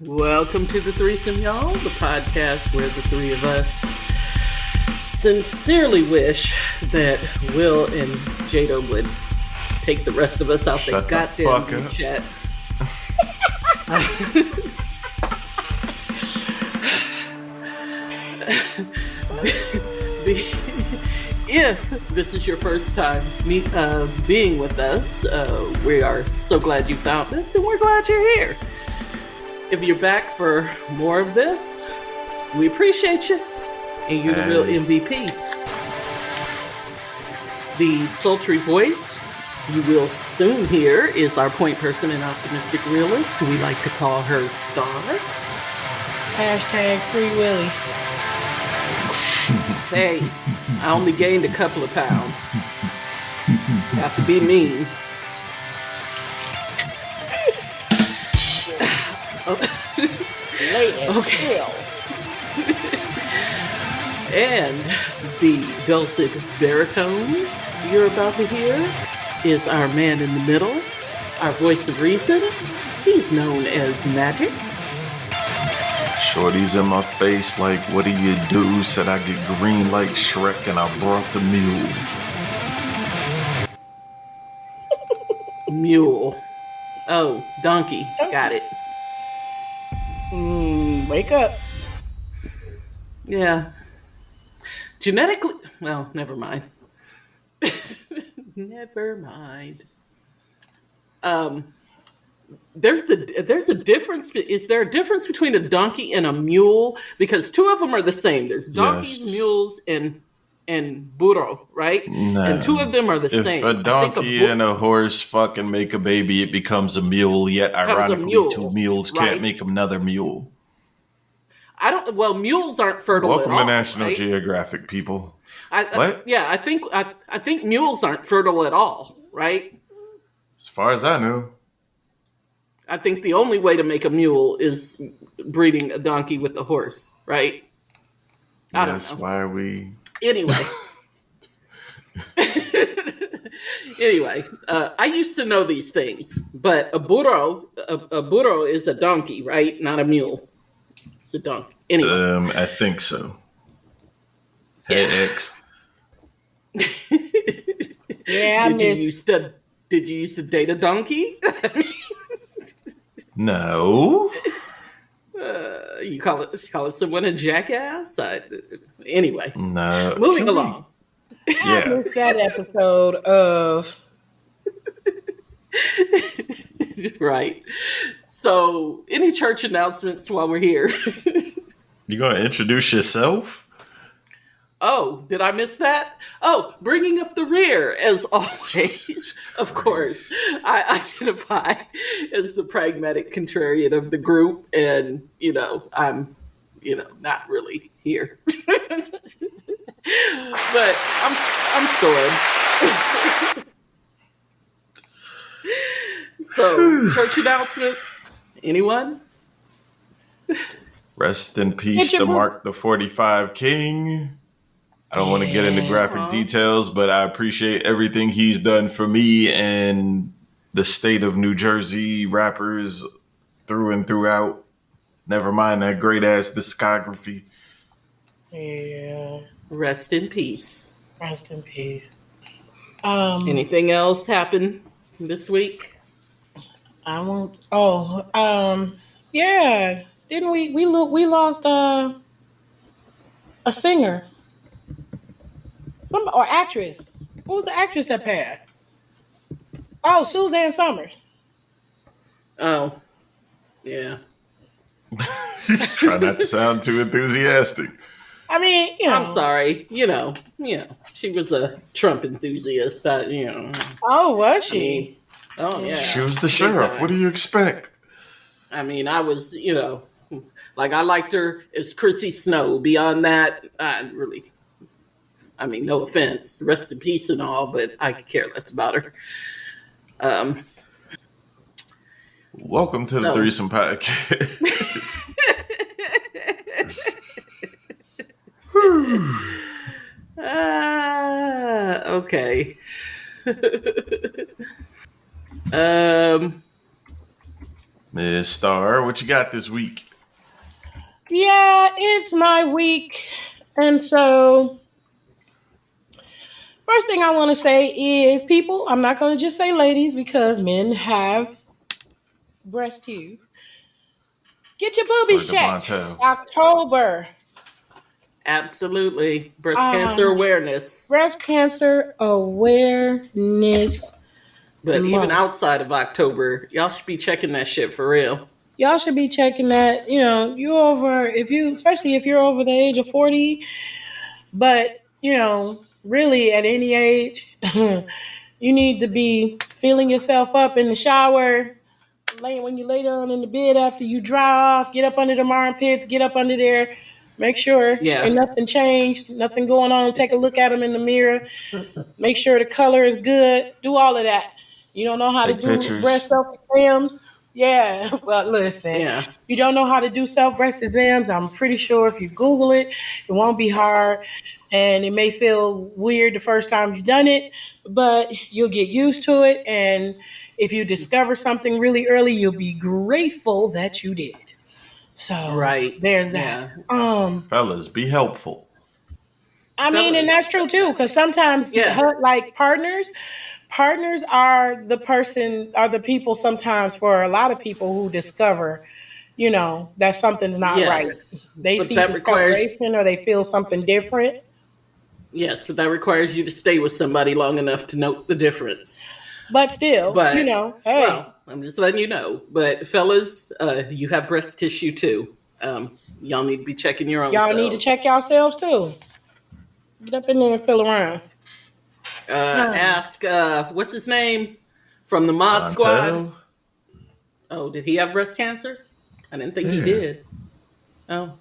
Welcome to the Threesome, y'all, the podcast where the three of us sincerely wish that Will and Jada would take the rest of us out the goddamn group chat. If this is your first time being with us, we are so glad you found us, and we're glad you're here. If you're back for more of this, we appreciate you, and you're the real MVP. The sultry voice you will soon hear is our point person and optimistic realist. We like to call her Star. Hashtag Free Willy. Hey, I only gained a couple of pounds. Have to be mean. Okay. And the dulcet baritone you're about to hear is our man in the middle, our voice of reason. He's known as Magic. Shorty's in my face like, what do you do? Said I get green like Shrek and I brought the mule. Mule. Oh, donkey. Got it. Wake up. Yeah. Genetically, well, never mind. Never mind. There's a difference. Is there a difference between a donkey and a mule? Because two of them are the same. There's donkeys, mules, and burro, right? No. And two of them are the same. If a donkey and a horse fucking make a baby, it becomes a mule. Yet, ironically, two mules can't make another mule. Mules aren't fertile Welcome at all. to National right? Geographic, people. What? I think mules aren't fertile at all, right? As far as I know. I think the only way to make a mule is breeding a donkey with a horse, right? I don't know. Why are we... Anyway. I used to know these things, but a burro is a donkey, right? Not a mule. It's a donkey. Anyway. I think so. Hey, X. Yeah, Did you used to date a donkey? No. You call it someone a jackass? Anyway. No. Moving along. I missed that episode of... Right. So, any church announcements while we're here? You gonna introduce yourself? Oh, did I miss that? Oh, bringing up the rear, as always. Of course, I identify as the pragmatic contrarian of the group, and, I'm, not really here. But I'm stored. So, church announcements? Anyone? Rest in peace to Mark the 45 King. I don't want to get into graphic details, but I appreciate everything he's done for me and the state of New Jersey rappers through and throughout. Never mind that great-ass discography. Yeah. Rest in peace. Rest in peace. Anything else happen this week? I won't... yeah. Didn't we lost a singer. Or actress. Who was the actress that passed? Oh, Suzanne Summers. Oh, yeah. Try not to sound too enthusiastic. I mean, I'm sorry. She was a Trump enthusiast. Oh, was she? Yeah. She was the sheriff. What do you expect? I mean, I was, I liked her as Chrissy Snow. Beyond that, no offense, rest in peace and all, but I could care less about her. Welcome to the Threesome Podcast. Okay. Miss Star, what you got this week? Yeah, it's my week. And so, first thing I want to say is people, I'm not going to just say ladies because men have breast too. Get your Or boobies checked. It's Devontel? October. Absolutely. Breast cancer Um, awareness. Breast Cancer Awareness But even Month. outside of October, y'all should be checking that shit for real. Y'all should be checking that. You know, you over if you, especially if you're over the age of 40, but really at any age, you need to be feeling yourself up in the shower. When you lay down in the bed after you dry off, get up under the armpits, get up under there, make sure Yeah. ain't nothing changed, nothing going on. Take a look at them in the mirror, make sure the color is good, do all of that. You don't know how to Take do pictures. breast self exams? Yeah, well, listen, Yeah. you don't know how to do self breast exams. I'm pretty sure if you Google it, it won't be hard. And it may feel weird the first time you've done it, but you'll get used to it. And if you discover something really early, you'll be grateful that you did. So Right. there's that. Yeah. Fellas, be helpful. I mean, and that's Fellas. true too, because sometimes, Yeah. like partners are the people sometimes for a lot of people who discover, that something's not right. Yes. They But see that requires discoloration or they feel something different. yes, but that requires you to stay with somebody long enough to note the difference. But still, But hey, well, I'm just letting you know. But fellas, you have breast tissue too. Y'all need to be checking your own y'all need to selves. check yourselves too. Get up in there and feel around. Ask what's his name from the Mod Squad. Montel? Oh, did he have breast cancer? I didn't think he Yeah. did. Oh,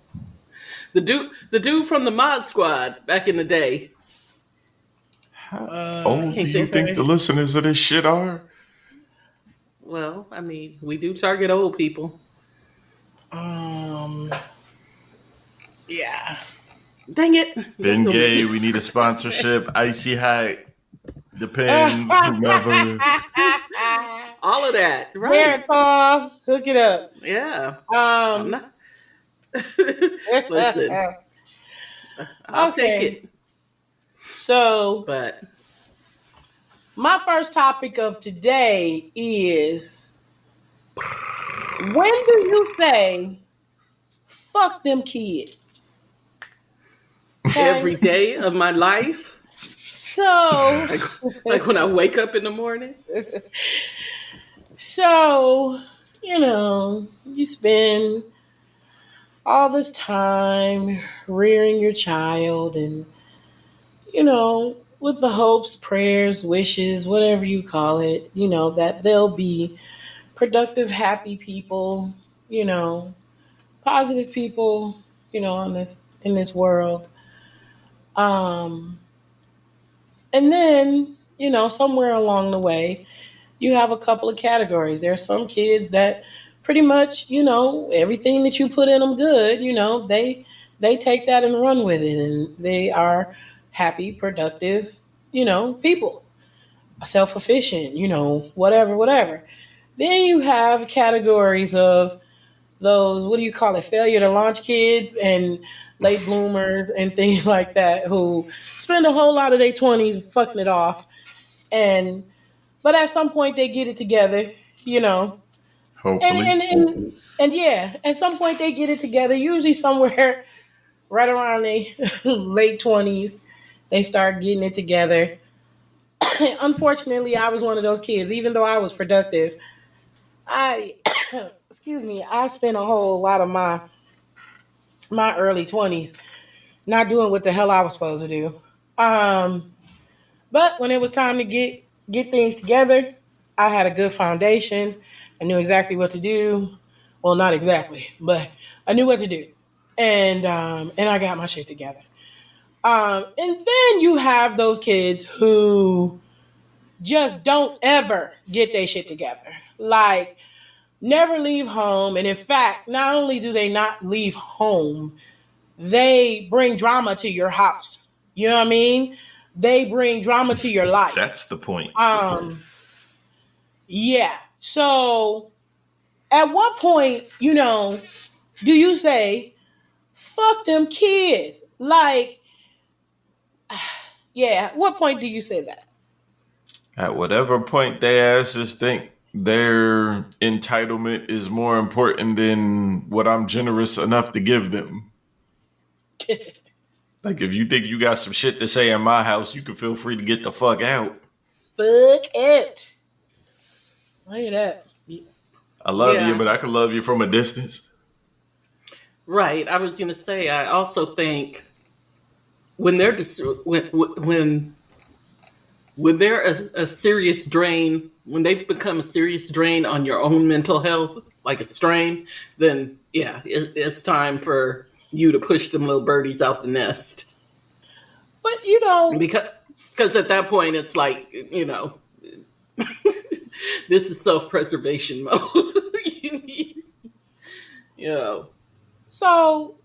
the dude from the Mod Squad back in the day. How I old do can't you think. think the listeners of this shit are? Well, I mean, we do target old people. Um, yeah. Dang it! Ben Gay, we need a sponsorship. Icy High, Depends, whomever. All of that, There, right? Paul, hook it up. Yeah. I'm Um, not. Listen, I'll take okay. it. So But my first topic of today is when do you say fuck them kids? Okay. every day of my life, So like, like when I wake up in the morning, so you spend all this time rearing your child and with the hopes, prayers, wishes, whatever you call it, that they'll be productive, happy people, you know, positive people, in this world. Um, and then, somewhere along the way, you have a couple of categories. There are some kids that pretty much, everything that you put in them good, they take that and run with it, and they are happy, productive, people, self-efficient, whatever. Then you have categories of those, what do you call it, failure to launch kids and late bloomers and things like that who spend a whole lot of their 20s fucking it off. And but at some point they get it together, you know. And Hopefully. and and, and yeah, at some point they get it together, usually somewhere right around their late 20s, they start getting it together. Unfortunately, I was one of those kids, even though I was productive. I excuse me, I spent a whole lot of my early 20s not doing what the hell I was supposed to do. But when it was time to get things together, I had a good foundation. I knew exactly what to do. Well, not exactly, but I knew what to do, and I got my shit together. And then you have those kids who just don't ever get their shit together. Like, never leave home. And in fact, not only do they not leave home, they bring drama to your house. You know what I mean? They bring drama to your life. That's the point. Yeah. So At what point, do you say, fuck them kids? Like, yeah, at what point do you say that? At whatever point they asses think their entitlement is more important than what I'm generous enough to give them. Like, if you think you got some shit to say in my house, you can feel free to get the fuck out. Fuck it. Look at that. I love you, Yeah, but I can love you from a distance. right. I was gonna say. I also think when they're when they're a serious drain, when they've become a serious drain on your own mental health, like a strain, then yeah, it's time for you to push them little birdies out the nest. But Because at that point, it's like, this is self preservation mode. you need, you know, so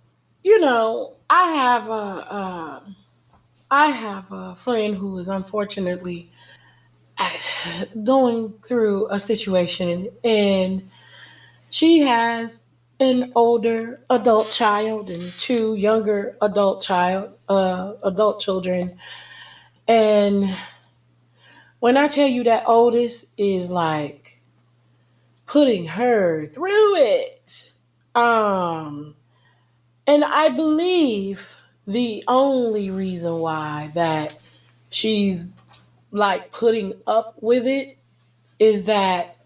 I have a friend who is unfortunately going through a situation, and she has an older adult child and two younger adult children. And when I tell you that oldest is like putting her through it, um, and I believe the only reason why that she's like putting up with it is that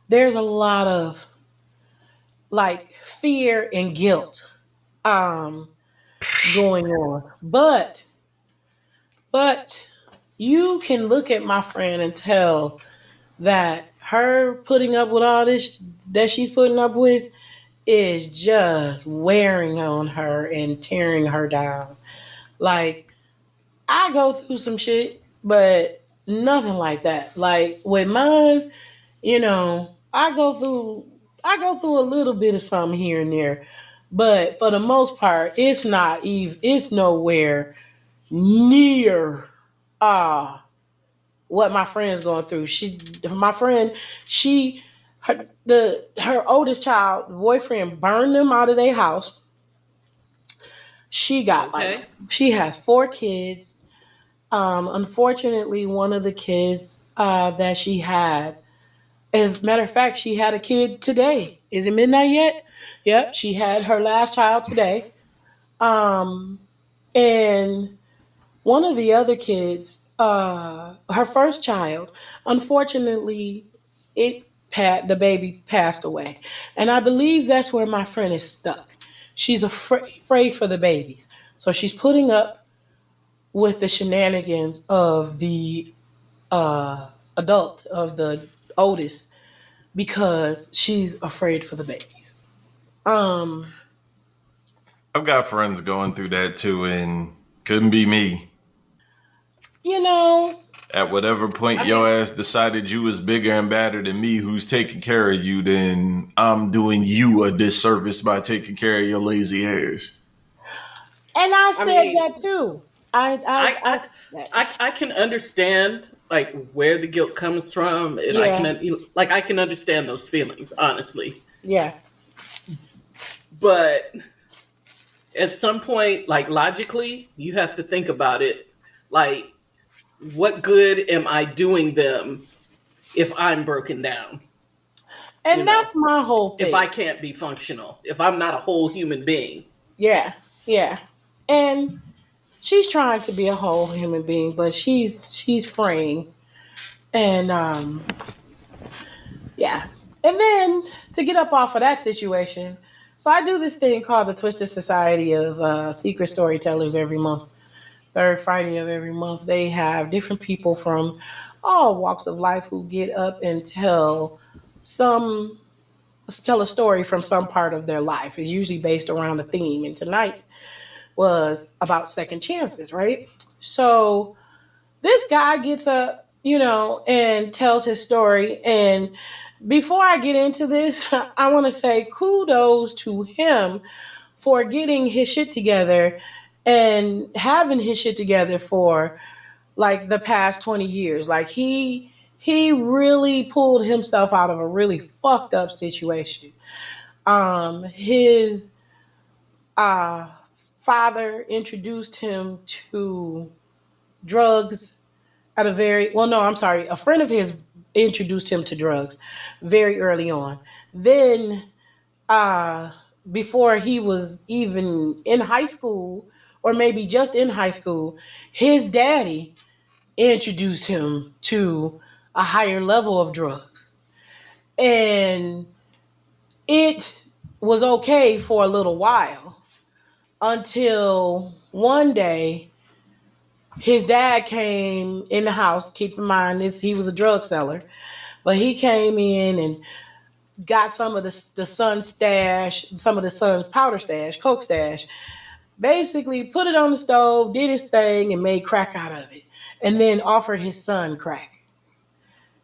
there's a lot of like fear and guilt um going on. But you can look at my friend and tell that her putting up with all this that she's putting up with is just wearing on her and tearing her down. Like, I go through some shit, but nothing like that. Like with mine, I go through a little bit of something here and there, but for the most part, it's not even. It's nowhere near uh what my friend's going through. My friend, her oldest child boyfriend burned them out of their house. She got like okay. she has four kids. Unfortunately, one of the kids that she had, as a matter of fact, she had a kid today. Is it midnight yet? Yep, she had her last child today. Um, and one of the other kids, her first child, unfortunately, the baby passed away, and I believe that's where my friend is stuck. She's afraid for the babies, so she's putting up with the shenanigans of the adult of the oldest because she's afraid for the babies. Um, I've got friends going through that too, and couldn't be me. you know, At whatever point I your mean, ass decided you was bigger and badder than me, who's taking care of you, then I'm doing you a disservice by taking care of your lazy ass. and I I said mean, that too. I, I, I, I, I can understand like where the guilt comes from, and yeah, I can understand those feelings, honestly. yeah. But at some point, like logically, you have to think about it. Like, what good am I doing them if I'm broken down? You And know, that's my whole if I thing. can't be functional, if I'm not a whole human being. Yeah, yeah. And she's trying to be a whole human being, but she's fraying. And yeah. And then to get up off of that situation, so I do this thing called the Twisted Society of Secret Storytellers every month. Third Friday of every month, they have different people from all walks of life who get up and some tell a story from some part of their life. It's usually based around a theme. And tonight was about second chances, right? So this guy gets up, and tells his story. And before I get into this, I want to say kudos to him for getting his shit together and having his shit together for like the past 20 years. Like he really pulled himself out of a really fucked up situation. His uh, father introduced him to drugs at a very well, no, I'm sorry, a friend of his introduced him to drugs very early on. Then, uh, before he was even in high school, or maybe just in high school, his daddy introduced him to a higher level of drugs. And it was okay for a little while until one day his dad came in the house. Keep in mind, this he was a drug seller, but he came in and got some of the son's stash, some of the son's powder stash, coke stash. Basically, put it on the stove, did his thing, and made crack out of it, and then offered his son crack.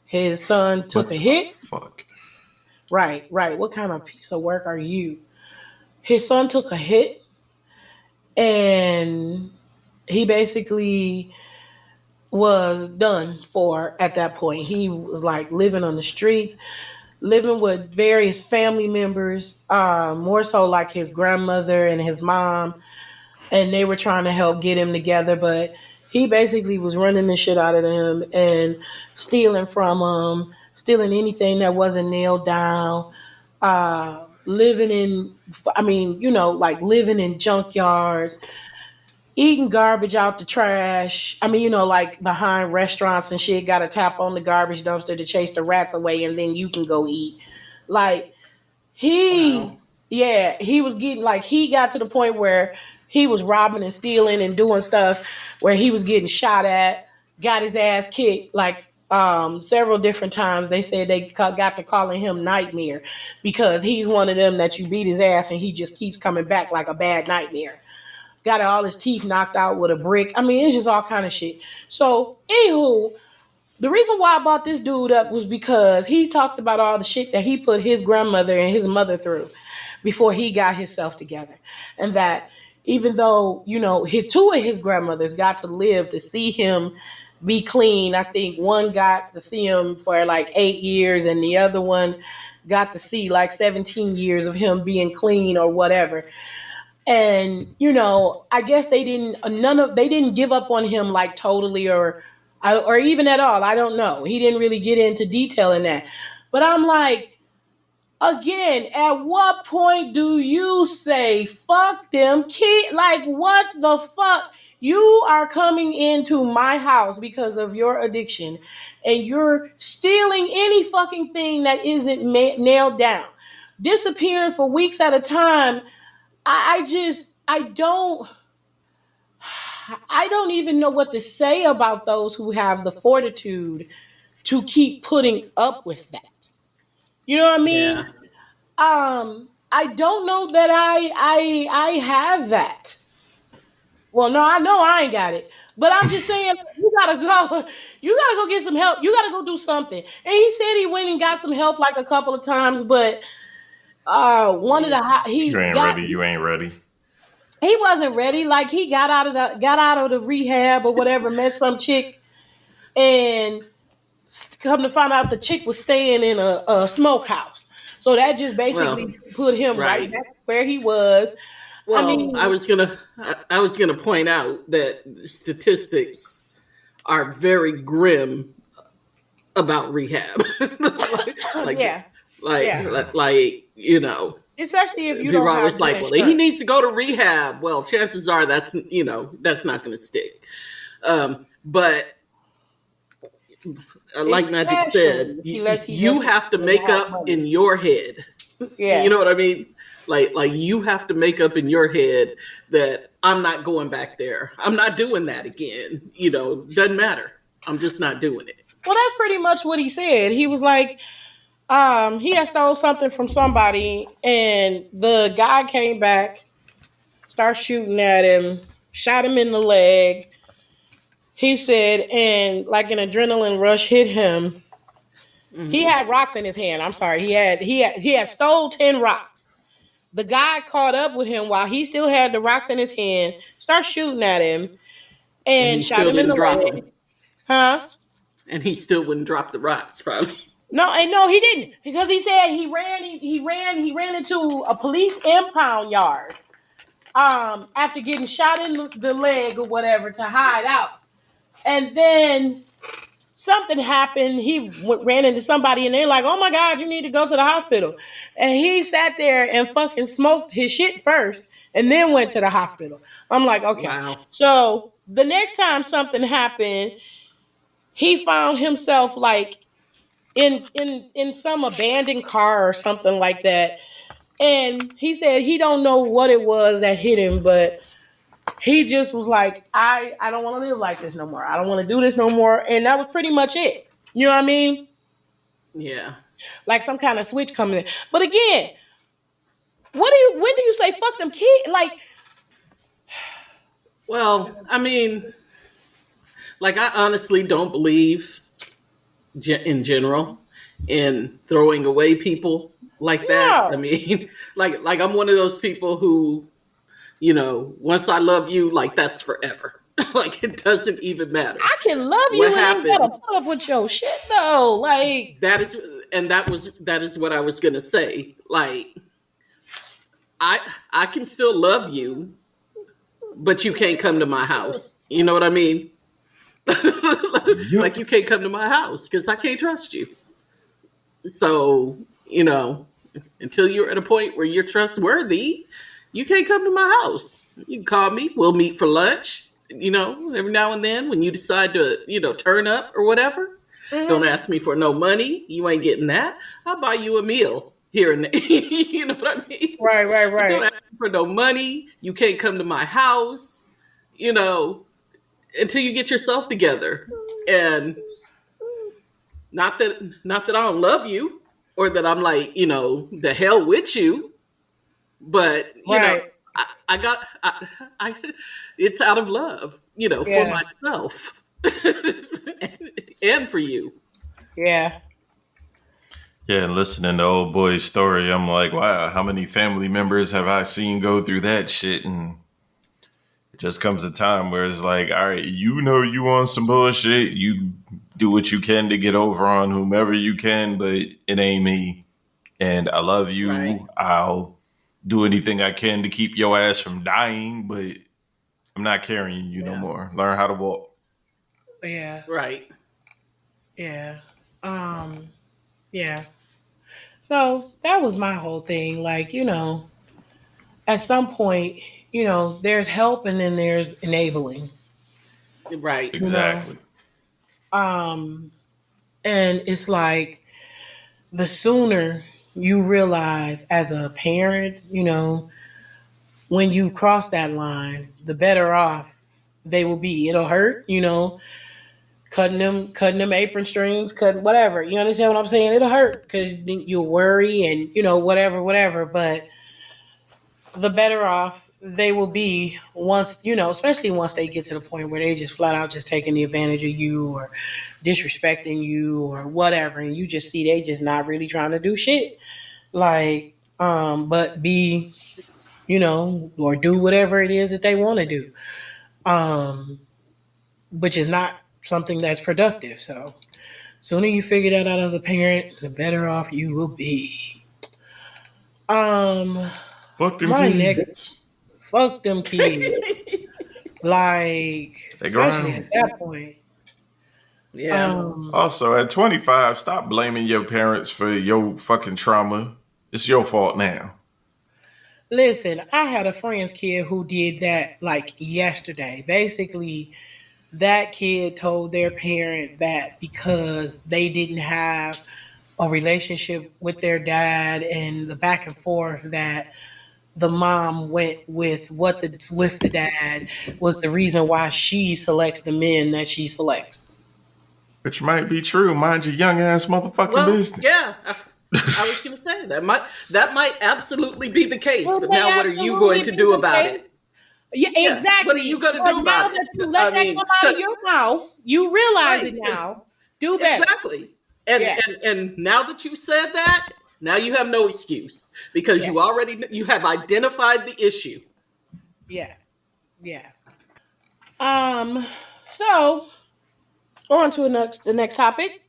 His son took a What the hit. fuck? Right, right. What kind of piece of work are you? His son took a hit, and he basically was done for at that point. He was like living on the streets, living with various family members, more so like his grandmother and his mom, and they were trying to help get him together, but he basically was running the shit out of them and stealing from them, stealing anything that wasn't nailed down, living in, I mean, like living in junkyards, eating garbage out the trash. I mean, like behind restaurants and shit, got to tap on the garbage dumpster to chase the rats away, and then you can go eat. Like Wow. he, yeah, he was getting like he got to the point where he was robbing and stealing and doing stuff where he was getting shot at, got his ass kicked like several different times. They said they got to calling him Nightmare because he's one of them that you beat his ass and he just keeps coming back like a bad nightmare. Got all his teeth knocked out with a brick. I mean, it's just all kind of shit. So, anywho, the reason why I brought this dude up was because he talked about all the shit that he put his grandmother and his mother through before he got himself together. And that even though, two of his grandmothers got to live to see him be clean, I think one got to see him for like 8 years and the other one got to see like 17 years of him being clean or whatever. And I guess they didn't give up on him like totally or even at all. I don't know. He didn't really get into detail in that. But I'm like, again, at what point do you say fuck them kids? Like, what the fuck? You are coming into my house because of your addiction, and you're stealing any fucking thing that isn't nailed down, disappearing for weeks at a time. I don't even know what to say about those who have the fortitude to keep putting up with that. You know what I mean? Yeah. I don't know that I have that. Well, no, I know I ain't got it. But I'm just saying you gotta go get some help. You gotta go do something. And he said he went and got some help like a couple of times, but one of the If you he ain't got ready, you ain't ready. he wasn't ready. Like he got out of the rehab or whatever, met some chick, and come to find out the chick was staying in a smokehouse. So that just Well, basically put him right right. back where he was. I Well, I mean, was gonna I was gonna point out that statistics are very grim about rehab. like, yeah, yeah. like, Especially if you people don't are always have good like, well, he insurance. needs to go to rehab. Well, chances are that's not going to stick. But like Magic said, Especially unless he you doesn't have to even make have up money. in your head. You Yeah. know what I mean? Like you have to make up in your head that I'm not going back there. I'm not doing that again. Doesn't matter. I'm just not doing it. Well, that's pretty much what he said. He was like, he had stole something from somebody, and the guy came back, started shooting at him, shot him in the leg. He said, and like an adrenaline rush hit him. He Hmm. had rocks in his hand. I'm sorry. He had stole 10 rocks. The guy caught up with him while he still had the rocks in his hand, started shooting at him, And and he shot still him in didn't the drop leg. him. Huh? And he still wouldn't drop the rocks, probably. No, and no, he didn't, because he said he ran into a police impound yard. After getting shot in the leg or whatever to hide out, and then something happened. He ran into somebody, and they're like, "Oh my God, you need to go to the hospital." And he sat there and fucking smoked his shit first, and then went to the hospital. I'm like, okay. Wow. So the next time something happened, he found himself like in some abandoned car or something like that. And he said he don't know what it was that hit him, but he just was like, I don't want to live like this no more. I don't want to do this no more. And that was pretty much it. You know what I mean? Yeah. Like some kind of switch coming in. But again, when do you say fuck them kids? Like, Well, I mean, like, I honestly don't believe in general in throwing away people like that. I no. mean, like I'm one of those people who, once I love you, like that's forever. Like it doesn't even matter I can love what you and ain't gotta happens. put up with your shit though. Like, That is, and that is what I was gonna say. Like I can still love you, but you can't come to my house. You know what I mean? Yep. Like you can't come to my house because I can't trust you. So, until you're at a point where you're trustworthy, you can't come to my house. You can call me. We'll meet for lunch. Every now and then when you decide to, turn up or whatever. Don't ask me for no money. You ain't getting that. I'll buy you a meal here and there. You know what I mean? But don't right. ask me for no money. You can't come to my house, until you get yourself together. And not that I don't love you or that I'm like, the hell with you, but Right. I got it's out of love, for Yeah. myself and for you. Yeah. Yeah, and listening to old boy's story, I'm like, wow, how many family members have I seen go through that shit? And it just comes a time where it's like, all right, you on some bullshit. You do what you can to get over on whomever you can, but it ain't me. And I love Right. you. I'll do anything I can to keep your ass from dying, but I'm not carrying you no Yeah. more. Learn how to walk. Yeah. Right. Yeah. Um, yeah. So that was my whole thing. Like, at some point, there's help and then there's enabling, Right. you know. Exactly. Um, and it's like the sooner you realize as a parent, when you cross that line, the better off they will be. It'll hurt, cutting them apron strings, cutting whatever. You understand what I'm saying? It'll hurt because you'll worry and whatever. But the better off they will be once, especially once they get to the point where they just flat out just taking the advantage of you or disrespecting you or whatever, and you just see they just not really trying to do shit. Like, but be, or do whatever it is that they want to do. Which is not something that's productive. So sooner you figure that out as a parent, the better off you will be. Um, Fuck them my next kids. fuck them kids. Like, They especially at grown. that point. Yeah. Um, Also, at 25, stop blaming your parents for your fucking trauma. It's your fault now. listen, I had a friend's kid who did that like yesterday. Basically, that kid told their parent that because they didn't have a relationship with their dad and the back and forth, that the mom went with the dad was the reason why she selects the men that she selects. Which might be true. Mind your young ass motherfucking Well, business. yeah. I was going to say that might absolutely be the case. Well, But may now, what are you going absolutely to be do the about case. it? Yeah, Yeah. What are you exactly. going to But do now about it? that you let I that mean, come out of your mouth, you realize right? it now. Do better. Exactly. And, Yeah, and and now that you said that, now you have no excuse because yeah, you have identified the issue. yeah, yeah. Um. So On to the next topic.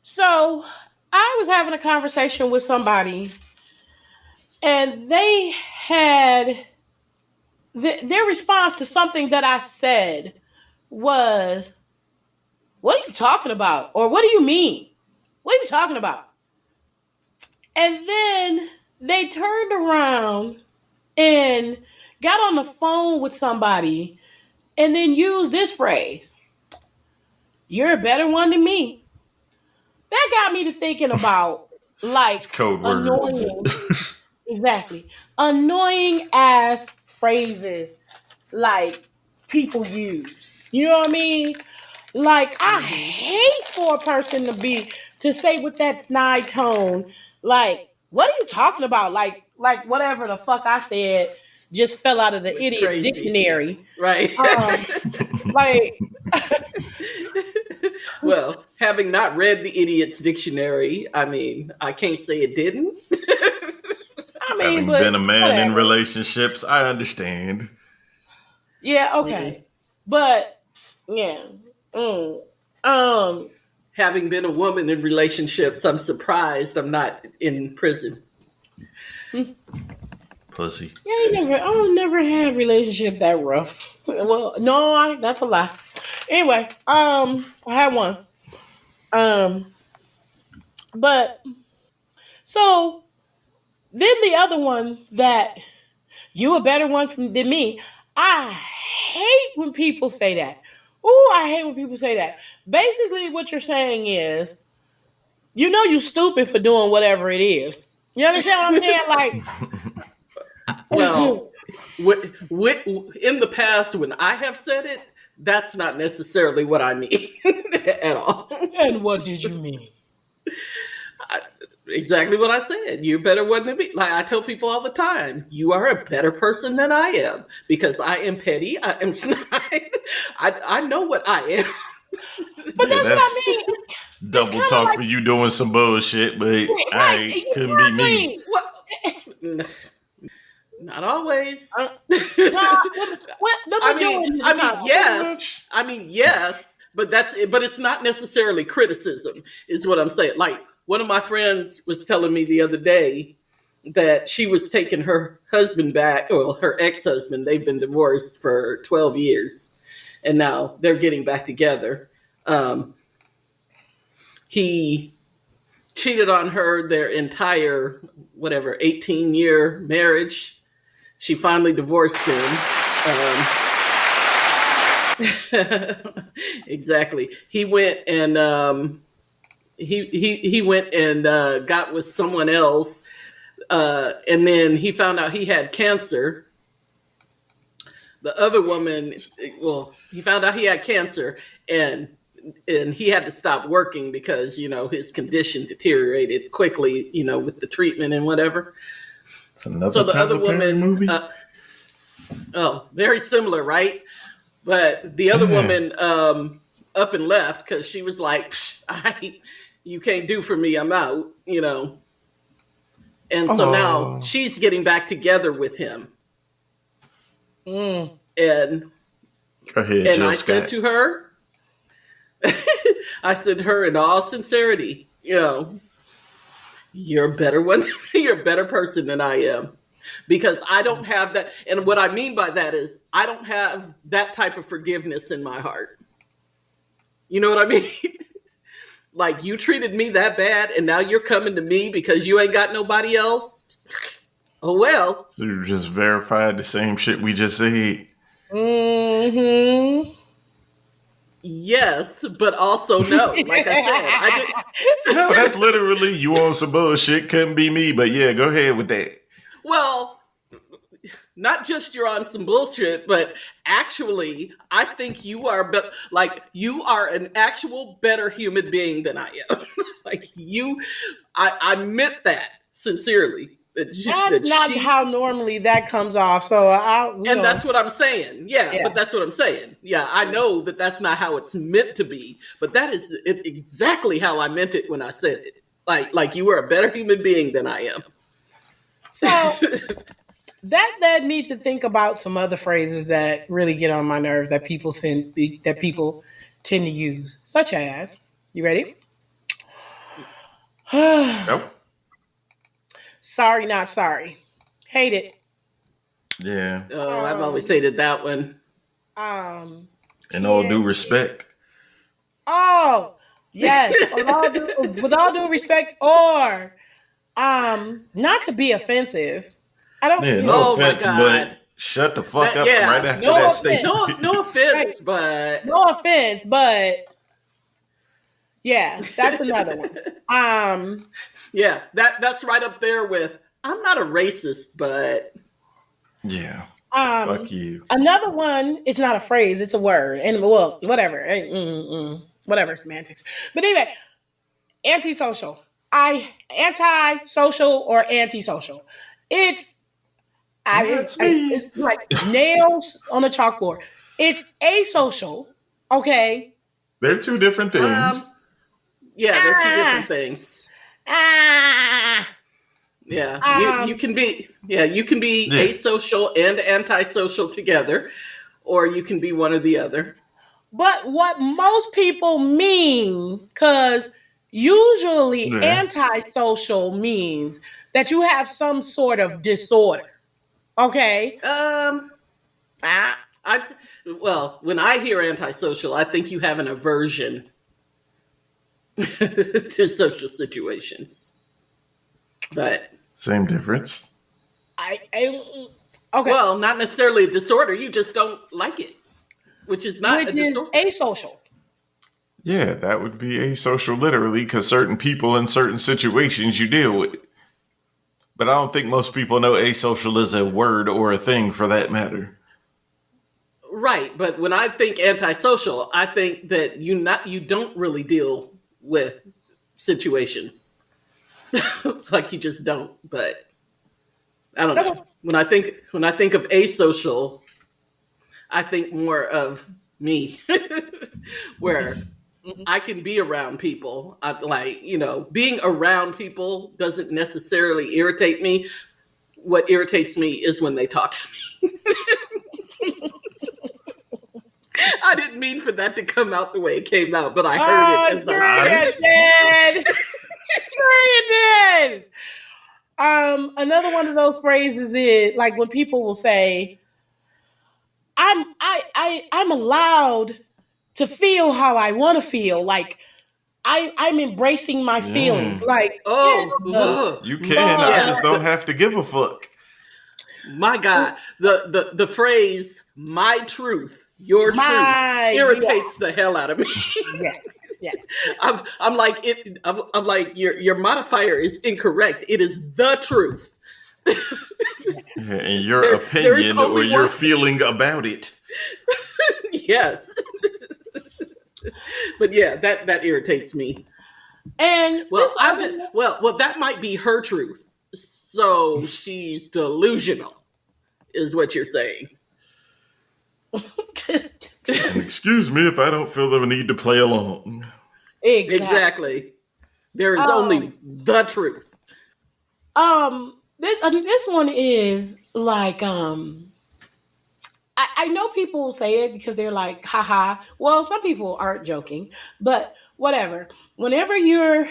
So I was having a conversation with somebody, and they had their response to something that I said was, "What are you talking about?" Or "What do you mean? What are you talking about?" And then they turned around and got on the phone with somebody and then used this phrase, "You're a better one than me." That got me to thinking about It's like code words. annoying, exactly, annoying ass phrases like people use. You know what I mean? Like I hate for a person to say with that snide tone, like, "What are you talking about?" Like whatever the fuck I said just fell out of the Was idiot's crazy. dictionary. Right. Like Well, having not read the idiot's dictionary, I mean, I can't say it didn't. I mean, Having been but a man in whatever. relationships, I understand. Yeah, Mm. okay. But yeah. Mm. Um Having been a woman in relationships, I'm surprised I'm not in prison. Pussy. Yeah, I never had a relationship that rough. Well, no, that's a lie. Anyway, I had one. Um, but so then the other one that you a better one than me. I hate when people say that. Ooh, I hate when people say that. Basically, what you're saying is, you stupid for doing whatever it is. You understand what I'm saying? Like, Well, in the past, when I have said it, that's not necessarily what I mean at all. and what did you mean? Exactly what I said. You're better one than me. Like I tell people all the time, you are a better person than I am because I am petty. I am snide. I know what I am. But Yeah, that's what I that's mean. It's double kind of talk like for you doing some bullshit, but right, I couldn't be me. exactly. Well, not always. No, the majority of the time. Yes. I mean, yes, but but it's not necessarily criticism, is what I'm saying. Like one of my friends was telling me the other day that she was taking her husband back, well, her ex-husband. They've been divorced for 12 years, and now they're getting back together. Um, he cheated on her their entire, whatever, 18-year marriage. She finally divorced him. Exactly. He went and he went and got with someone else, and then he found out he had cancer. The other woman, well, he found out he had cancer, and he had to stop working because his condition deteriorated quickly, with the treatment and whatever. It's another So the other Tyler Perry woman, movie. oh, very similar, right? But the other Yeah. woman up and left because she was like, "You can't do for me. I'm out." And so now Oh, she's getting back together with him, Mm. and go ahead, and Jill I said Scott. to her, I said to her in all sincerity, you're a better one. You're a better person than I am. Because I don't have that. And what I mean by that is I don't have that type of forgiveness in my heart. You know what I mean? Like you treated me that bad and now you're coming to me because you ain't got nobody else. Oh well. So you just verified the same shit we just said. Hmm. Yes, but also no. Like I said, I did. No, that's literally you on some bullshit. Couldn't be me, but yeah, go ahead with that. Well, not just you're on some bullshit, but actually, I think you are like you are an actual better human being than I am. Like I meant that sincerely. That's not how normally that comes off. So And that's what I'm saying. Yeah, yeah. but that's what I'm saying. Yeah, I know that that's not how it's meant to be, but that is exactly how I meant it when I said it. Like you are a better human being than I am. So that led me to think about some other phrases that really get on my nerve that people tend to use, such as, you ready? Nope. Sorry, not sorry. Hate it. Yeah. Oh, I've always hated that one. In all due respect. Oh, yes. With all due respect, or not to be offensive. I don't. Yeah, You no know, Oh my offense, God. but shut the fuck That, up right yeah. after No that offense. statement. No right. offense, but No offense, but yeah, that's another one. yeah, that's right up there with I'm not a racist, but Yeah. Fuck um, you. another one. It's not a phrase; it's a word, and well, whatever, whatever semantics. But anyway, antisocial. Anti-social or antisocial. It's That's me. it's like nails on a chalkboard. It's asocial. Okay. They're two different um, things. yeah, they're two different Ah, things. ah. Yeah, you Um, can be Yeah. asocial and antisocial together, or you can be one or the other. but what most people mean, because usually Yeah. antisocial means that you have some sort of disorder. Okay. Um, Ah, I well, when I hear antisocial, I think you have an aversion to social situations. But Same difference. I okay, well, not necessarily a disorder. You just don't like it, which is not which a is disorder. asocial. Yeah, that would be asocial literally because certain people in certain situations you deal with. But I don't think most people know asocial is a word or a thing for that matter. Right, but when I think antisocial, I think that you don't really deal with situations. Like you just don't, but I don't Okay. know. When I think of asocial, I think more of me where I can be around people. Being around people doesn't necessarily irritate me. What irritates me is when they talk to me. I didn't mean for that to come out the way it came out, but I heard it Oh, as I sure said you Honest? it. did. Sure you did. Another one of those phrases is like when people will say, I'm allowed to feel how I want to feel. Like I'm embracing my feelings. Yeah. Like, Oh, yeah, You can. I yeah. just don't have to give a fuck. My God, the phrase "my truth, your truth" yeah, irritates the hell out of me. yeah, yeah. I'm like it. I'm like your modifier is incorrect. It is the truth. Yeah, and your There is opinion or only your one. feeling about it. Yes, but yeah, that irritates me. And Well, this I'm other just well. That might be her truth. So she's delusional, is what you're saying. And excuse me if I don't feel the need to play along. exactly. Exactly. There is Um, only the truth. this one is like I know people will say it because they're like, haha. Well, some people aren't joking, but whatever. Whenever you're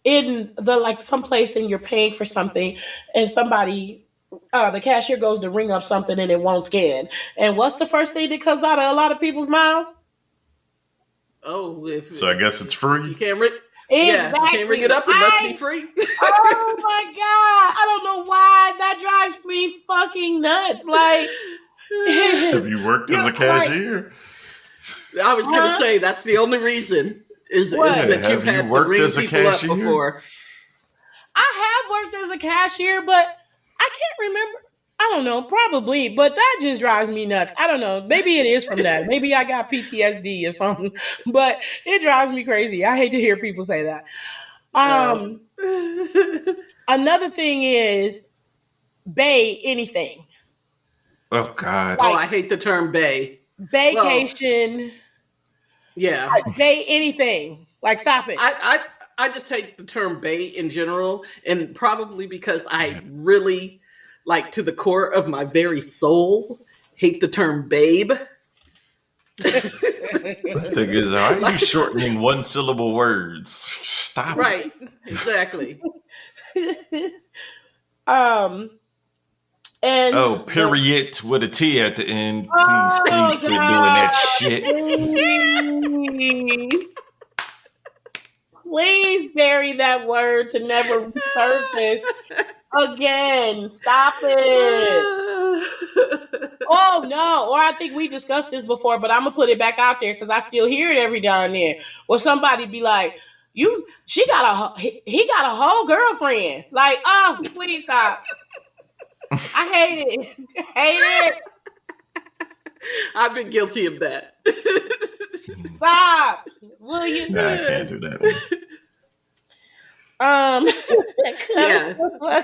in the like someplace and you're paying for something and somebody the cashier goes to ring up something and it won't scan. And what's the first thing that comes out of a lot of people's mouths? Oh, if So I guess it's free. you can't ring, yeah, if you can't ring it Exactly. up, it must be free. Oh my God. I don't know why that drives me fucking nuts. Like, Have you worked as you're a like, cashier? I was gonna huh? say that's the only reason is What? Yeah, that you've have you had to worked ring as a people up cashier? before. I have worked as a cashier, but I can't remember. I don't know, probably, but that just drives me nuts. I don't know. Maybe it is from that. Maybe I got PTSD or something, but it drives me crazy. I hate to hear people say that. Oh. Um, Another thing is bay anything. Oh God. Oh, Like I hate the term "bay." Well, vacation, yeah, like bay anything. Like stop it. I just hate the term "bay" in general, and probably because I really, like to the core of my very soul, hate the term "babe." My thing is, why are you shortening one syllable words? Stop it. Right, exactly. um, and Oh, period with a T at the end. Please, oh please quit doing that God, shit. please, please bury that word to never resurface again. Stop it. Oh no! Or I think we discussed this before, but I'm gonna put it back out there because I still hear it every now and then. Or somebody be like, he got a whole girlfriend." Like, oh, please stop! I hate it. Hate it. I've been guilty of that. Stop. Will you? Nah, I can't do that one.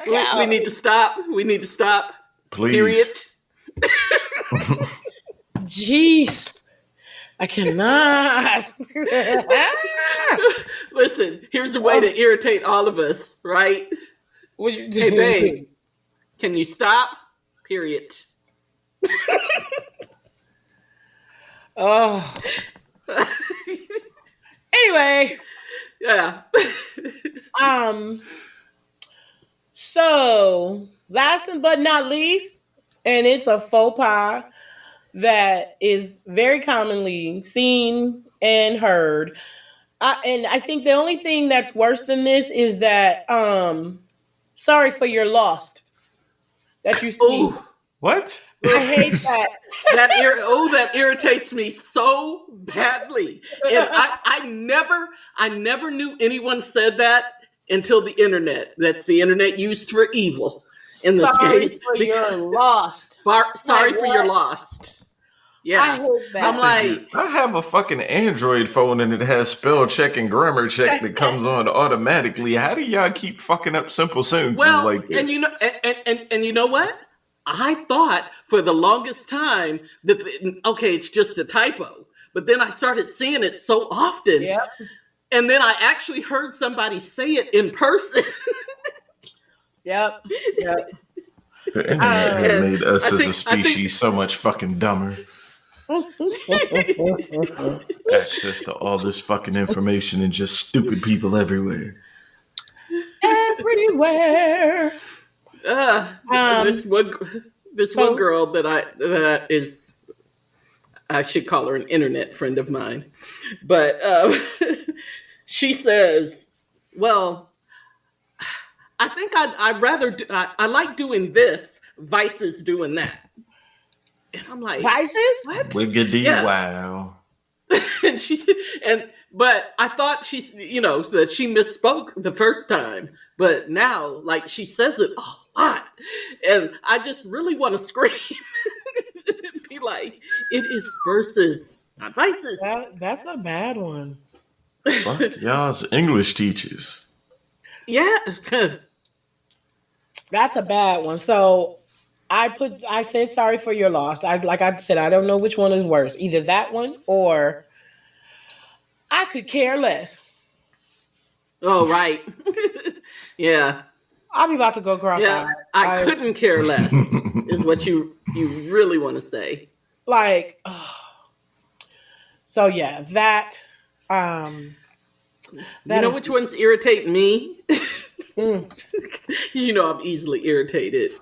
Yeah, we need to stop. We need to stop. Please. Period. Jeez. I cannot. Listen, here's a way to irritate all of us, right? What you do? Hey, babe, can you stop? Period. Oh. Anyway. Yeah. So last but not least, and it's a faux pas that is very commonly seen and heard. And I think the only thing that's worse than this is that sorry for your lost that you see. Ooh. What? I hate that. That irritates me so badly. And I never knew anyone said that until the internet. That's the internet used for evil in this case. For your lost. Sorry for your lost. Yeah. I hate that. I'm like, I have a fucking Android phone and it has spell check and grammar check that comes on automatically. How do y'all keep fucking up simple sentences like this? And you know what? I thought for the longest time that it's just a typo, but then I started seeing it so often, and then I actually heard somebody say it in person. Yep. The internet has made us as a species so much fucking dumber. Access to all this fucking information and just stupid people everywhere. Everywhere. This one girl that I should call her an internet friend of mine, but she says, "Well, I think I'd rather I like doing this versus doing that." And I'm like, Vices? What? Wiggity wow. But I thought that she misspoke the first time, but now she says it a lot, and I just really want to scream and be like, "It is versus, not vices." That's a bad one. Fuck y'all's English teachers. Yeah, that's a bad one. So I said sorry for your loss. Like I said, I don't know which one is worse, either that one or I could care less. Oh, right. Yeah. I'll be about to go cross-eyed. Yeah, I couldn't care less is what you really want to say. Like, so yeah, that. You know which ones irritate me? You know I'm easily irritated.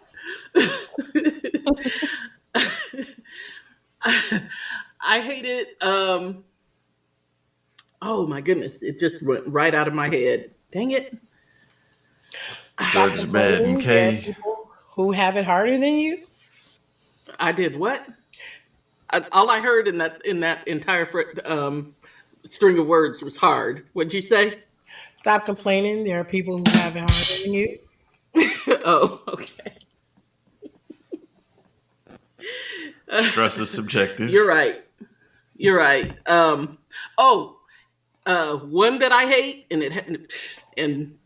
I hate it. Oh my goodness, it just went right out of my head. Dang it. Judge Bad and K. Who have it harder than you? I did what? All I heard in that entire string of words was hard. What'd you say? Stop complaining. There are people who have it harder than you. Oh, okay. Stress is subjective. You're right. One that I hate, and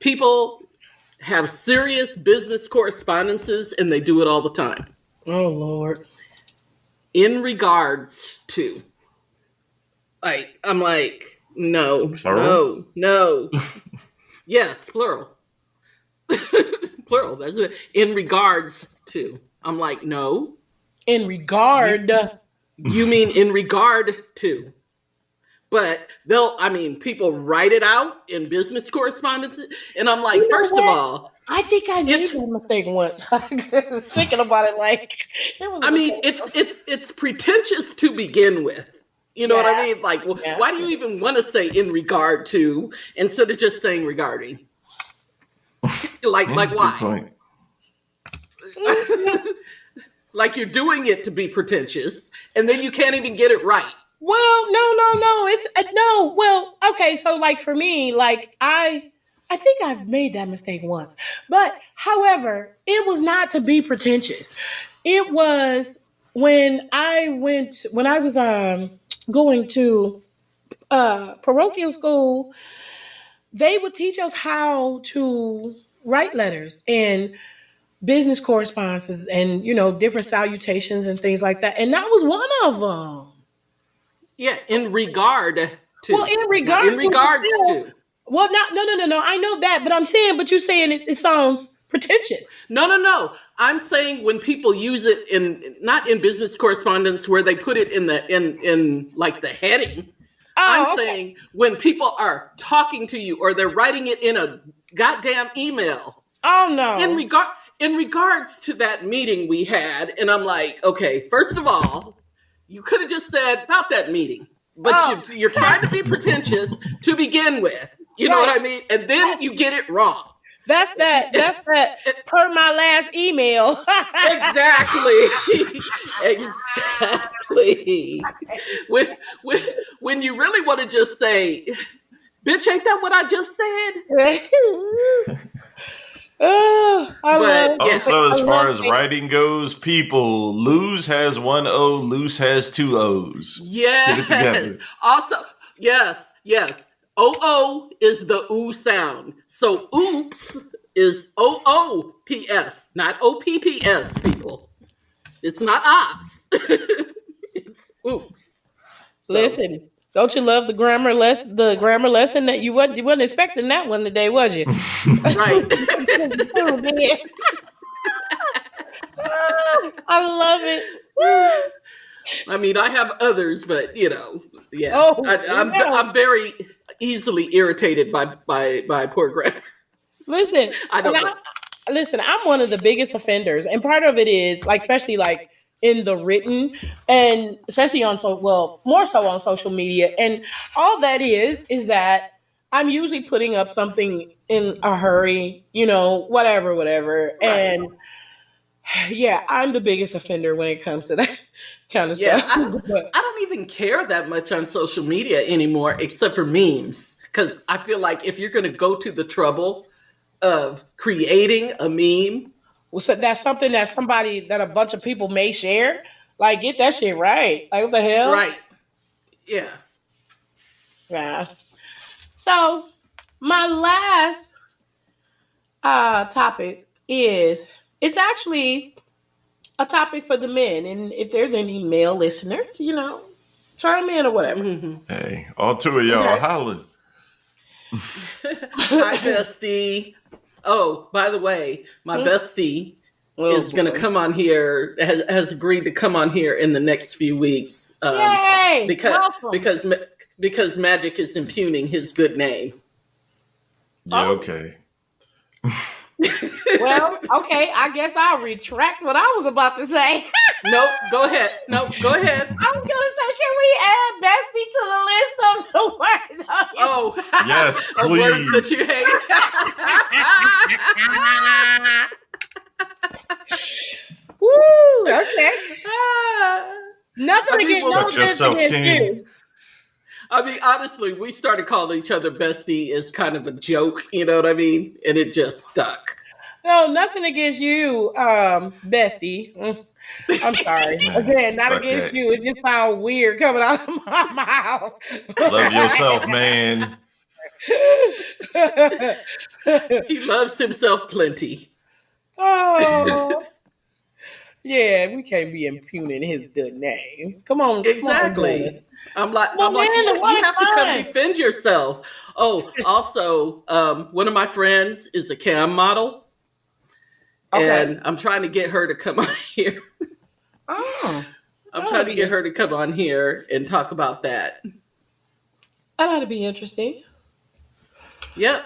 people have serious business correspondences, and they do it all the time. Oh Lord. In regards to, I'm like, no, Plural? no. Yes, plural. Plural. That's it. In regards to. I'm like, no. In regard You mean in regard to? But people write it out in business correspondence, and I'm like, You know first of what? all, I think I made it's that mistake once. Thinking about it, like it was. I mean, it's pretentious to begin with. You know what I mean? Like, Yeah. why do you even want to say in regard to instead of just saying regarding? Like Good why? point. Like you're doing it to be pretentious, and then you can't even get it right. Well, no. It's no. Well, okay. So, like for me, like I think I've made that mistake once, but however, it was not to be pretentious. It was when I was going to parochial school. They would teach us how to write letters and business correspondences and different salutations and things like that, and that was one of them. Yeah, in regard to. Well, in Not regard in to regards still, to. well, not no. I know that, but I'm saying, but you're saying it sounds pretentious. No. I'm saying when people use it in not in business correspondence where they put it in in like the heading. I'm Oh, okay. saying when people are talking to you or they're writing it in a goddamn email Oh in no. regards to that meeting we had, and I'm like, okay, first of all, you could have just said about that meeting, but Oh, you're trying to be pretentious to begin with. You know right. what I mean? And then you get it wrong. That's that. That's that. Per my last email. Exactly. Exactly. When, when, when you really want to just say, bitch, ain't that what I just said? Oh, I But love. yeah. Also, I as far love as it. writing goes, people, lose has one O, loose has two O's. Get it Yes. together. Also, yes. OO is the oo sound. So oops is OOPS, not OPPS, people. It's not ops. It's oops. So, Listen, don't you love the grammar lesson? The grammar lesson that you wasn't expecting that one today, was you? right. Oh, man. I love it. Woo. I mean, I have others, but yeah. Oh, I'm very easily irritated by poor grammar. listen, I don't know. listen. I'm one of the biggest offenders, and part of it is like, especially like in the written, and especially on more so on social media, and all that is that I'm usually putting up something in a hurry, whatever, Right. and yeah, I'm the biggest offender when it comes to that kind of Yeah, stuff. But I don't even care that much on social media anymore, except for memes. Because I feel like if you're going to go to the trouble of creating a meme, so that's something that a bunch of people may share. Like, get that shit right. Like, what the hell? right? Yeah. Yeah. So my last topic is it's actually a topic for the men, and if there's any male listeners, chime in or whatever. Mm-hmm. Hey, all two of y'all Okay. holler. Hi, bestie. Oh, by the way, my bestie Oh, is going to boy. come on here. Has agreed to come on here in the next few weeks. Yay! Because Welcome. because Magic is impugning his good name. Yeah, Oh. okay. Well, okay. I guess I'll retract what I was about to say. Nope. Go ahead. Nope. Go ahead. I was gonna say, can we add bestie to the list of the words? Oh, Yes, of words please. that you hate. Woo! Okay. Nothing I mean, against well, no Fuck yourself, offense against King. you. I mean, honestly, we started calling each other bestie as kind of a joke. You know what I mean? And it just stuck. No, nothing against you, bestie. I'm sorry. Again, not Fuck against that. you. It just sounds weird coming out of my mouth. Love yourself, man. He loves himself plenty. Oh. Yeah, we can't be impugning his good name. Come on, Exactly. Come I'm like, Well, you what have to come fun. defend yourself. Oh, also, one of my friends is a cam model, Okay. and I'm trying to get her to come on here. Oh. I'm trying to get her to come on here and talk about that. That ought to be interesting. Yep.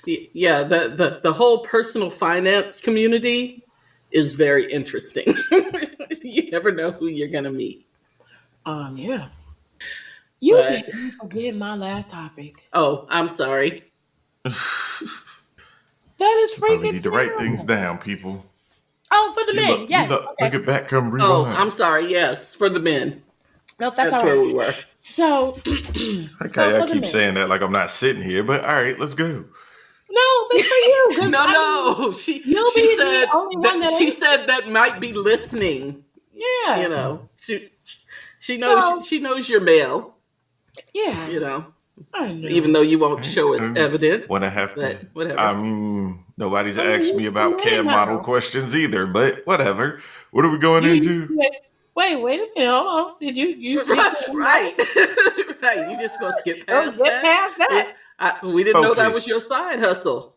Yeah, the whole personal finance community is very interesting. You never know who you're gonna meet. Yeah. You But made me forget my last topic. oh, I'm sorry. That is You probably freaking need to write things terrible. down, people. Oh, for the You men. look, you Yes. look, look Okay. at back, come Oh, I'm rewind. sorry. Yes, for the men. No, that's That's all where right. we were. So, so Okay, I for the keep men. saying that like I'm not sitting here, but all right, let's go. No, it's for you because No, I mean, no. She you'll she be the said only one that that she ain't. said that might be listening. You Yeah. know, she knows So, she knows you're male. yeah, You know, I even know. though you won't Right? show us When I evidence, have to, but whatever. I mean, nobody's I mean, asked you me the about man cam model now. questions either, but whatever. What are we going You used into? to it. Wait a minute. Hold on. Did you used to be clean Right, model? right. You just gonna skip Don't past get that? past that. We didn't know that was your Focus. side hustle.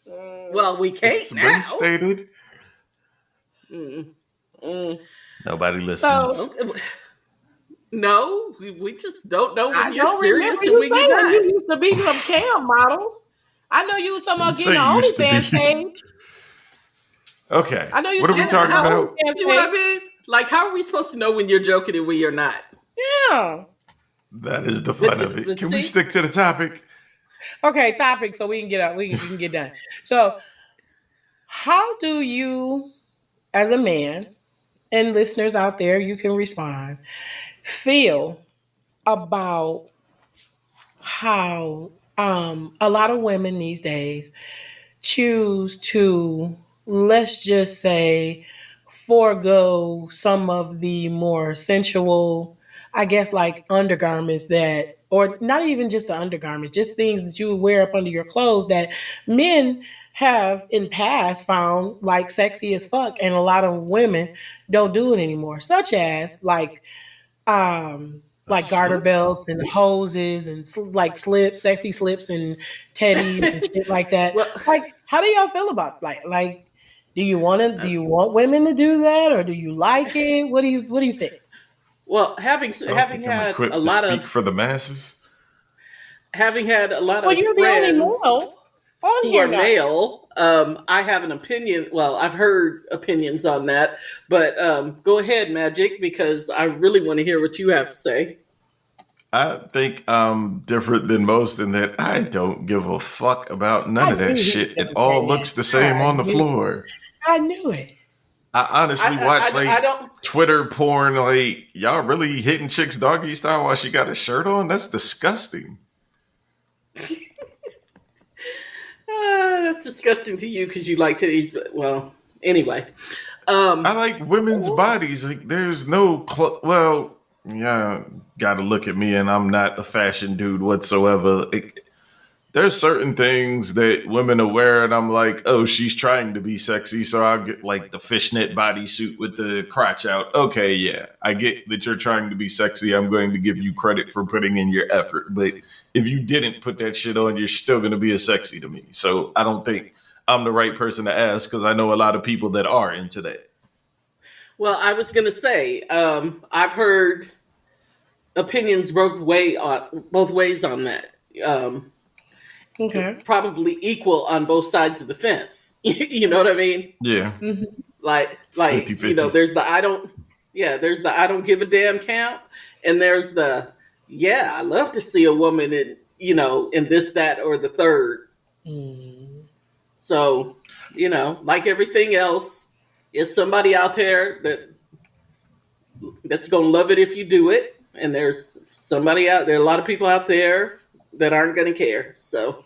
Mm, Well, we It's can't been now. stated. Mm. mm. Nobody So listens. Okay. No, we just don't know I when you're don't remember serious and you when you're saying not. you used to be some cam model. I know you was talking Didn't about getting say the used to be. OnlyFans page. Okay, I know you was what are we talking about Yeah, talking getting how about? the see OnlyFans what I page. mean? Like, how are we supposed to know when you're joking and when you're not? Yeah. That is the But fun of it. Can we see, stick to the topic? Okay, topic so we can get up. We can get done. So how do you, as a man, and listeners out there, you can respond, feel about how a lot of women these days choose to, let's just say, forego some of the more sensual, I guess, like undergarments that, or not even just the undergarments, just things that you would wear up under your clothes that men have in past found like sexy as fuck, and a lot of women don't do it anymore, such as A like garter slip? belts and hoses and like slips, sexy slips and teddies and shit like that. well, Like, how do y'all feel about like do you want women to do that, or do you like it? What do you think? well, I don't having think I'm had a equipped to lot speak of for the masses. Well, you're the only friends male on who here are now. male, I have an opinion. Well, I've heard opinions on that, but go ahead, Magic, because I really want to hear what you have to say. I think I'm different than most in that I don't give a fuck about I none of that knew he was shit. It gonna all say that. looks the same on the floor. I knew it. I honestly watch I like don't. Twitter porn, like y'all really hitting chicks doggy style while she got a shirt on? That's disgusting. That's disgusting to you because you like titties, but well, anyway. I Um, like women's bodies. Like there's no well, yeah, gotta look at me and I'm not a fashion dude whatsoever. There's certain things that women are wearing. I'm like, oh, she's trying to be sexy, so I'll get like the fishnet bodysuit with the crotch out. Okay, yeah, I get that you're trying to be sexy. I'm going to give you credit for putting in your effort. But if you didn't put that shit on, you're still going to be as sexy to me. So I don't think I'm the right person to ask because I know a lot of people that are into that. well, I was gonna say, I've heard opinions both ways on that. Um, Okay. Probably equal on both sides of the fence. You know what I mean? Yeah, Mhm. it's 50 There's the I don't, yeah, there's the I don't give a damn count, and there's the yeah, I love to see a woman in in this, that, or the third. Mm. So like everything else, is somebody out there that's gonna love it if you do it, and there's somebody out there, a lot of people out there that aren't gonna care. So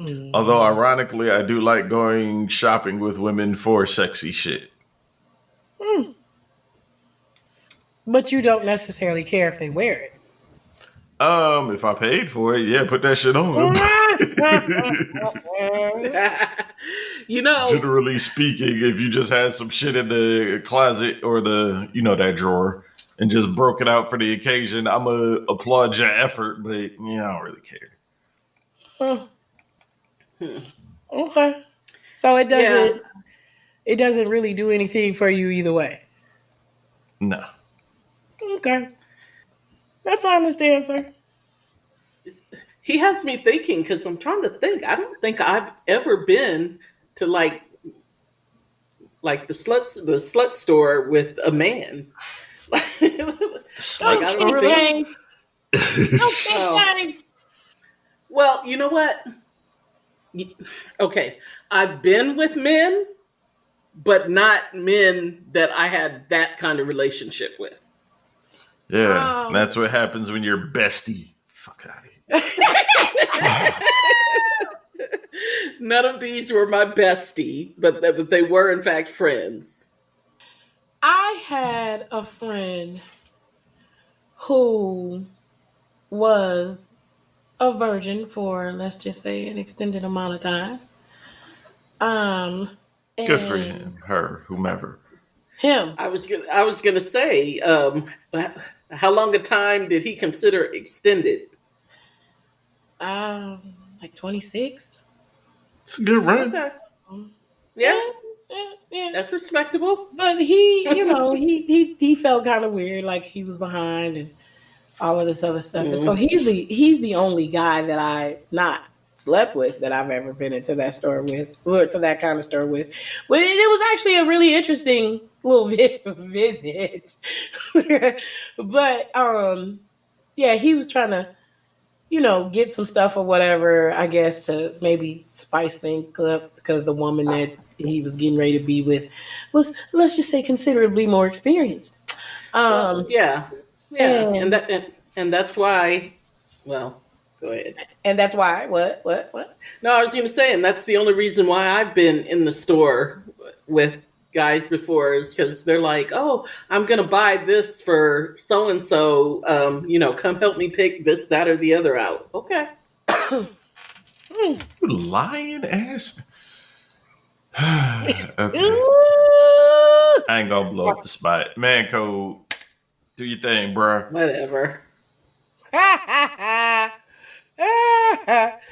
Although Mm. ironically, I do like going shopping with women for sexy shit. Mm. But you don't necessarily care if they wear it. If I paid for it, yeah, put that shit on. you know, Generally speaking, if you just had some shit in the closet or that drawer and just broke it out for the occasion, I'm gonna applaud your effort, but I don't really care. Huh. Okay. So yeah. it doesn't really do anything for you either way. No. Okay. That's honest answer. He has me thinking because I'm trying to think. I don't think I've ever been to like the slut store with a man. like Slut Don't I kink don't store think. though? shame. Don't kink Oh shame. well, you know what? Okay, I've been with men, but not men that I had that kind of relationship with. Yeah, Um, that's what happens when you're bestie. Fuck out of None of these were my bestie, but they were in fact friends. I had a friend who was a virgin for, let's just say, an extended amount of time. Um, Good for and him, her, whomever. him, I was gonna say, how long a time did he consider extended? like 26. It's a good run. Okay, yeah, Yeah, yeah, yeah. that's respectable. But he, he felt kind of weird, like he was behind and all of this other stuff. And so Mm. he's the only guy that I not slept with that I've ever been into that store with, or to that kind of store with. But it was actually a really interesting little visit. But yeah, he was trying to get some stuff or whatever, I guess, to maybe spice things up because the woman that he was getting ready to be with was, let's just say, considerably more experienced. Well, Um, yeah, yeah, and and that's why. Well, go ahead. and that's why what? No, I was going to say, and that's the only reason why I've been in the store with guys before is because they're like, "Oh, I'm going to buy this for so and so. Come help me pick this, that, or the other out." Okay. Hmm. You lying ass. Okay. I ain't gonna blow up the spot. Man code, do your thing, bruh. Whatever.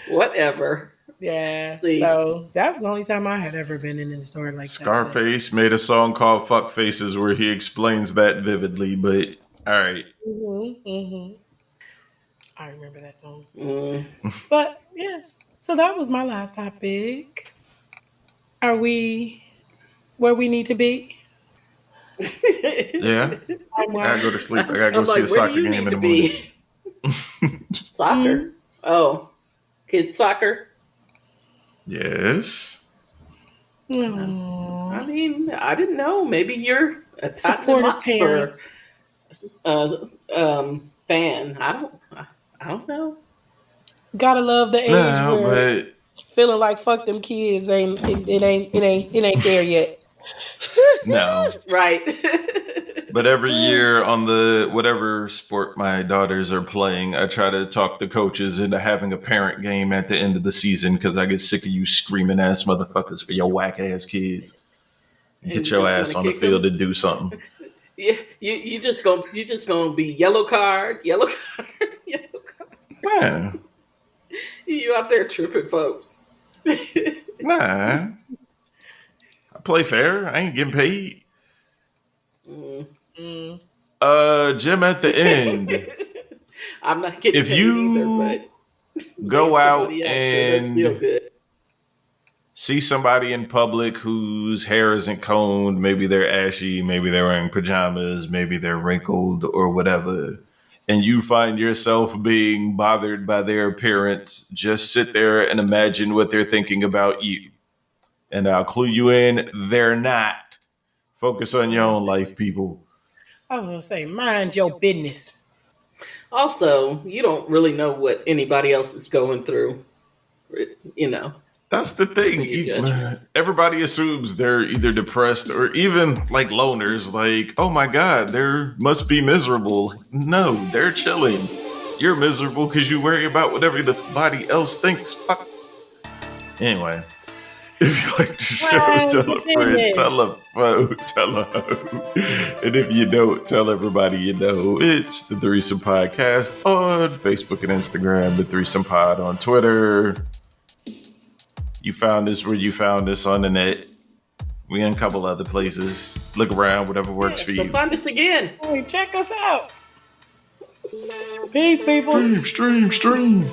Whatever. Yeah. See, So that was the only time I had ever been in a store like that. Scarface made a song called Fuck Faces where he explains that vividly, but alright. Mm-hmm. I remember that song. mm, But yeah. So that was my last topic. Are we where we need to be? Yeah. Time I gotta go to wise. sleep. I gotta go I'm see like, a where do soccer you game need in to the morning. be? Soccer. Oh, kids soccer. Yes. I Aww. mean, I didn't know. Maybe you're a Tottenham Supportive Hotspur parents. fan. I don't know. Gotta love the age No, where but feeling like fuck them kids it ain't there yet. no. Right. But every year on the whatever sport my daughters are playing, I try to talk the coaches into having a parent game at the end of the season because I get sick of you screaming ass motherfuckers for your whack ass kids. And Get you your just want ass to on the kick field them. and do something. Yeah, you just gonna be yellow card, yellow card, yellow card. Man, You out there tripping folks. nah. I play fair. I ain't getting paid. Mm. Mm. Jim, at the end, I'm not getting if paid either, you but go paying out somebody else, sure, that's still and good. see somebody in public whose hair isn't combed, maybe they're ashy, maybe they're wearing pajamas, maybe they're wrinkled or whatever, and you find yourself being bothered by their appearance, just sit there and imagine what they're thinking about you. And I'll clue you in, they're not. Focus on your own life, people. I was gonna say, mind your business. Also, you don't really know what anybody else is going through, you know, That's the until thing. you judge them. Everybody assumes they're either depressed or even like loners. Like, oh my God, they must be miserable. No, they're chilling. You're miserable because you worry about whatever everybody else thinks. Fuck. Anyway, if you like the show, Mind tell your a friend, business. tell a foe, tell a hoe. And if you don't, tell everybody you know. It's the Threesome Podcast on Facebook and Instagram, the Threesome Pod on Twitter. You found this where you found this on the net. We in a couple other places. Look around, whatever works for So you. find us again. Hey, check us out. Peace, people. Stream.